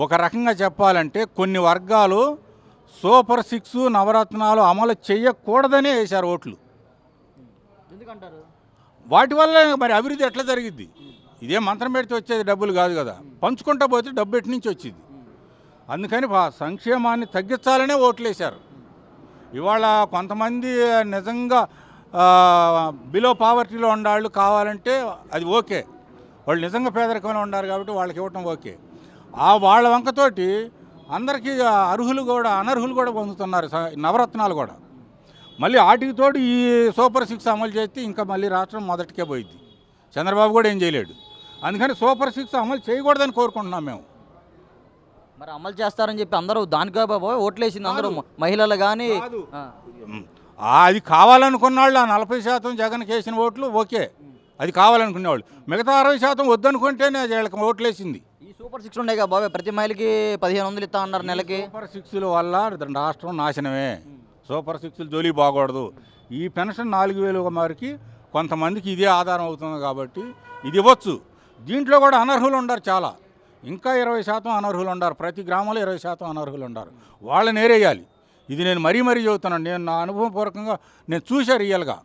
ఒక రకంగా చెప్పాలంటే కొన్ని వర్గాలు సూపర్ సిక్స్ నవరత్నాలు అమలు చేయకూడదనే వేశారు ఓట్లు. ఎందుకంటారు? వాటి వల్ల మరి అభివృద్ధి ఎట్లా జరిగిద్ది? ఇదే మంత్రం పెడితే వచ్చేది డబ్బులు కాదు కదా, పంచుకుంటా పోతే డబ్బు ఎటు నుంచి వచ్చింది? అందుకని సంక్షేమాన్ని తగ్గించాలనే ఓట్లు వేశారు. ఇవాళ కొంతమంది నిజంగా బిలో పావర్టీలో ఉన్నవాళ్ళు కావాలంటే అది ఓకే, వాళ్ళు నిజంగా పేదరికంలో ఉన్నారు కాబట్టి వాళ్ళకి ఇవ్వటం ఓకే. వాళ్ళ వంకతోటి అందరికీ అర్హులు కూడా అనర్హులు కూడా పొందుతున్నారు నవరత్నాలు కూడా. మళ్ళీ వాటికి తోడు ఈ సూపర్ సిక్స్ అమలు చేస్తే ఇంకా మళ్ళీ రాష్ట్రం మొదటికే పోయిద్ది. చంద్రబాబు కూడా ఏం చేయలేడు. అందుకని సూపర్ సిక్స్ అమలు చేయకూడదని కోరుకుంటున్నాం మేము. మరి అమలు చేస్తారని చెప్పి అందరూ దానికే బాబు ఓట్లేసింది అందరూ, మహిళలు కానీ. అది కావాలనుకున్న వాళ్ళు ఆ 40% జగన్కి వేసిన ఓట్లు ఓకే, అది కావాలనుకునేవాళ్ళు. మిగతా 60% వద్దనుకుంటేనే వీళ్ళకి ఓట్లేసింది. ఈ సూపర్ సిక్స్ ఉన్నాయి కదా బాబు, ప్రతి మహిళకి 1500 ఇస్తా అన్నారు నెలకి. సూపర్ సిక్స్ల వల్ల రాష్ట్రం నాశనమే. సూపర్ సిక్స్లు జోలి బాగూడదు. ఈ పెన్షన్ 4000 వరకు కొంతమందికి ఇదే ఆధారం అవుతుంది కాబట్టి ఇది ఇవ్వచ్చు. దీంట్లో కూడా అనర్హులు ఉన్నారు చాలా, ఇంకా 20% అనర్హులు ఉన్నారు. ప్రతి గ్రామంలో 20% అనర్హులు ఉన్నారు. వాళ్ళని నేరేయాలి. ఇది నేను మరీ చెబుతున్నాను. నేను నా అనుభవపూర్వకంగా నేను చూసా రియల్గా.